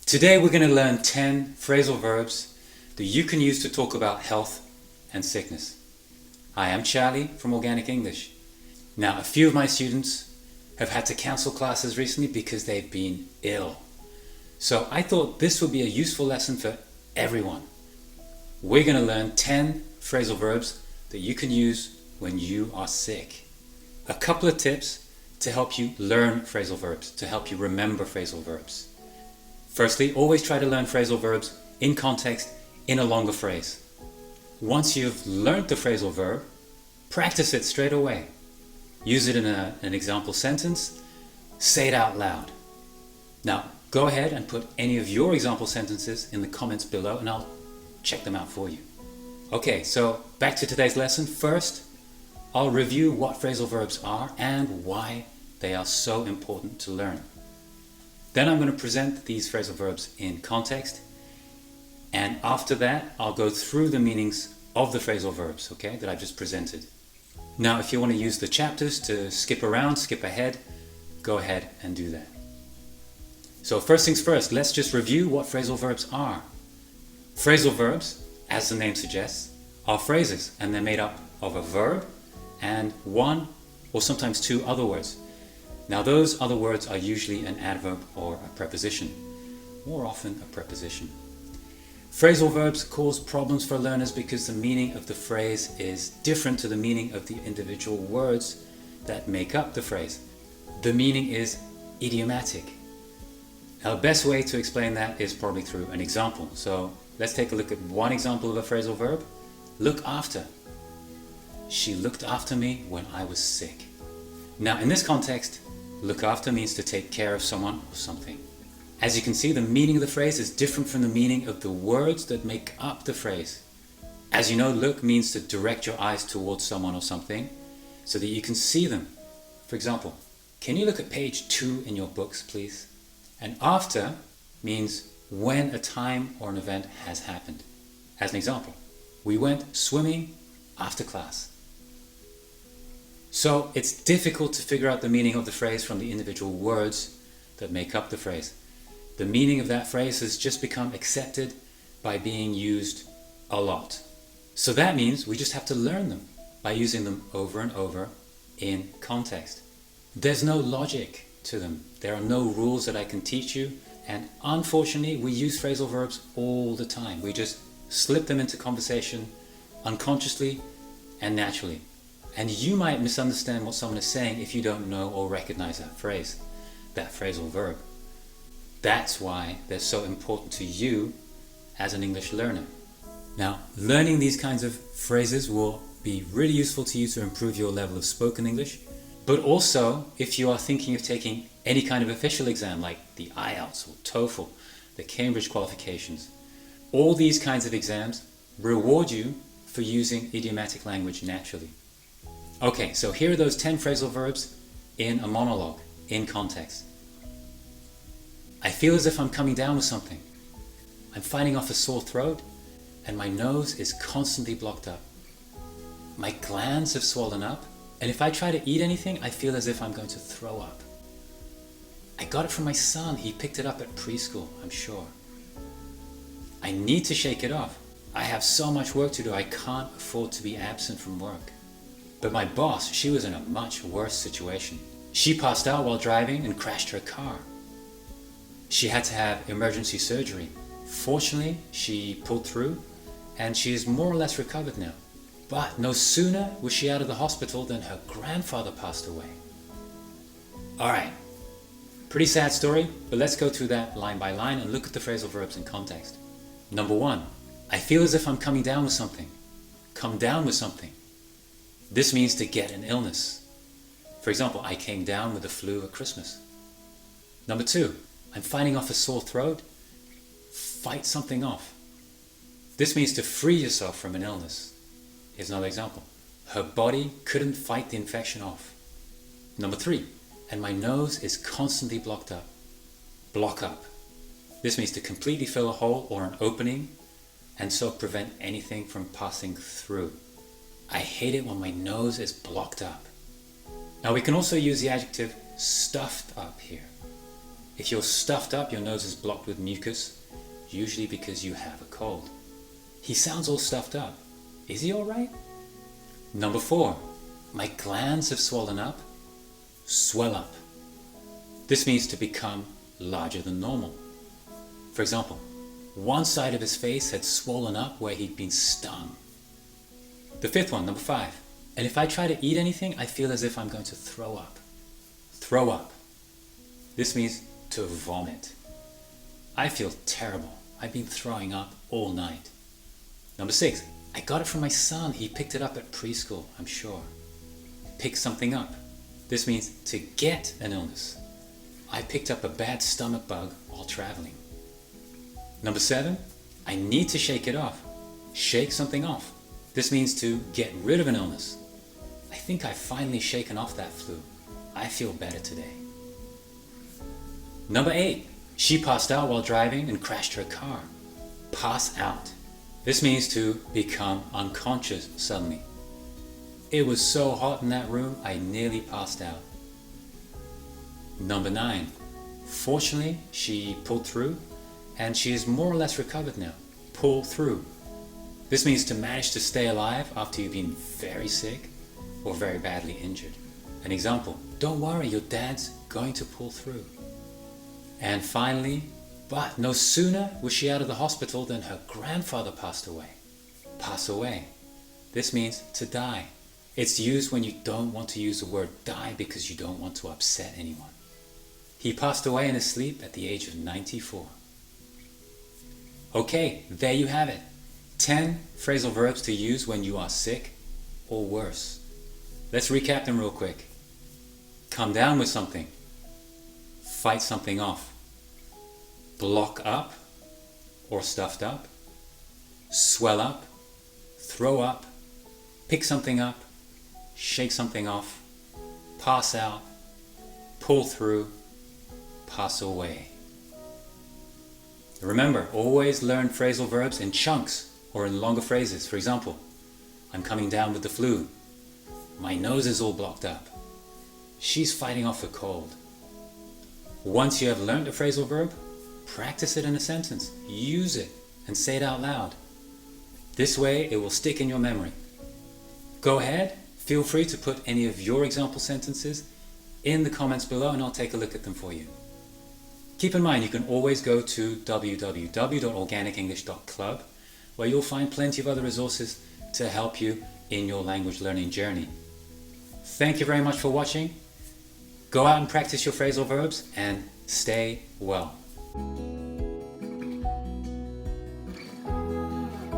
Today we're going to learn 10 phrasal verbs that you can use to talk about health and sickness. Hi, I'm Charlie from Organic English. Now, a few of my students have had to cancel classes recently because they've been ill. So I thought this would be a useful lesson for everyone. We're going to learn 10 phrasal verbs that you can use when you are sick. A couple of tips to help you learn phrasal verbs, to help you remember phrasal verbs. Firstly, always try to learn phrasal verbs in context in a longer phrase. Once you've learned the phrasal verb, practice it straight away. Use it in an example sentence. Say it out loud. Now, go ahead and put any of your example sentences in the comments below and I'll check them out for you. Okay, so back to today's lesson. First, I'll review what phrasal verbs are and why they are so important to learn. Then I'm going to present these phrasal verbs in context, and after that I'll go through the meanings of the phrasal verbs, okay, that I've just presented. Now, if you want to use the chapters to skip around, skip ahead, go ahead and do that. So first things first, let's just review what phrasal verbs are. Phrasal verbs, as the name suggests, are phrases, and they're made up of a verb and one or sometimes two other words. Now, those other words are usually an adverb or a preposition, more often a preposition. Phrasal verbs cause problems for learners because the meaning of the phrase is different to the meaning of the individual words that make up the phrase. The meaning is idiomatic. Now, the best way to explain that is probably through an example. So let's take a look at one example of a phrasal verb. Look after. She looked after me when I was sick. Now, in this context, look after means to take care of someone or something. As you can see, the meaning of the phrase is different from the meaning of the words that make up the phrase. As you know, look means to direct your eyes towards someone or something so that you can see them. For example, can you look at page 2 in your books, please? And after means when a time or an event has happened. As an example, we went swimming after class. So it's difficult to figure out the meaning of the phrase from the individual words that make up the phrase. The meaning of that phrase has just become accepted by being used a lot. So that means we just have to learn them by using them over and over in context. There's no logic to them. There are no rules that I can teach you, and unfortunately we use phrasal verbs all the time. We just slip them into conversation unconsciously and naturally. And you might misunderstand what someone is saying if you don't know or recognize that phrase, that phrasal verb. That's why they're so important to you as an English learner. Now, learning these kinds of phrases will be really useful to you to improve your level of spoken English, but also if you are thinking of taking any kind of official exam like the IELTS or TOEFL, the Cambridge qualifications. All these kinds of exams reward you for using idiomatic language naturally. Okay, so here are those 10 phrasal verbs in a monologue, in context. I feel as if I'm coming down with something. I'm fighting off a sore throat and my nose is constantly blocked up. My glands have swollen up, and if I try to eat anything, I feel as if I'm going to throw up. I got it from my son. He picked it up at preschool, I'm sure. I need to shake it off. I have so much work to do. I can't afford to be absent from work. But my boss, she was in a much worse situation. She passed out while driving and crashed her car. She had to have emergency surgery. Fortunately, she pulled through and she is more or less recovered now. But no sooner was she out of the hospital than her grandfather passed away. Alright, pretty sad story, but let's go through that line by line and look at the phrasal verbs in context. Number 1, I feel as if I'm coming down with something. Come down with something. This means to get an illness. For example, I came down with the flu at Christmas. Number 2, I'm fighting off a sore throat. Fight something off. This means to free yourself from an illness. Here's another example. Her body couldn't fight the infection off. Number 3, and my nose is constantly blocked up. Block up. This means to completely fill a hole or an opening and so prevent anything from passing through. I hate it when my nose is blocked up. Now we can also use the adjective stuffed up here. If you're stuffed up, your nose is blocked with mucus, usually because you have a cold. He sounds all stuffed up. Is he all right? Number 4, my glands have swollen up. Swell up. This means to become larger than normal. For example, one side of his face had swollen up where he'd been stung. The 5th one, number 5. And if I try to eat anything, I feel as if I'm going to throw up. Throw up. This means to vomit. I feel terrible. I've been throwing up all night. Number 6. I got it from my son. He picked it up at preschool, I'm sure. Pick something up. This means to get an illness. I picked up a bad stomach bug while traveling. Number 7. I need to shake it off. Shake something off. This means to get rid of an illness. I think I've finally shaken off that flu. I feel better today. Number 8. She passed out while driving and crashed her car. Pass out. This means to become unconscious suddenly. It was so hot in that room, I nearly passed out. Number 9. Fortunately, she pulled through and she is more or less recovered now. Pull through. This means to manage to stay alive after you've been very sick or very badly injured. An example, don't worry, your dad's going to pull through. And finally, but no sooner was she out of the hospital than her grandfather passed away. Pass away. This means to die. It's used when you don't want to use the word die because you don't want to upset anyone. He passed away in his sleep at the age of 94. Okay, there you have it. 10 phrasal verbs to use when you are sick or worse. Let's recap them real quick. Come down with something. Fight something off. Block up or stuffed up. Swell up. Throw up. Pick something up. Shake something off. Pass out. Pull through. Pass away. Remember, always learn phrasal verbs in chunks or in longer phrases. For example, I'm coming down with the flu. My nose is all blocked up. She's fighting off a cold. Once you have learned a phrasal verb, practice it in a sentence. Use it and say it out loud. This way it will stick in your memory. Go ahead, feel free to put any of your example sentences in the comments below and I'll take a look at them for you. Keep in mind you can always go to www.organicenglish.club where you'll find plenty of other resources to help you in your language learning journey. Thank you very much for watching. Go out and practice your phrasal verbs and stay well.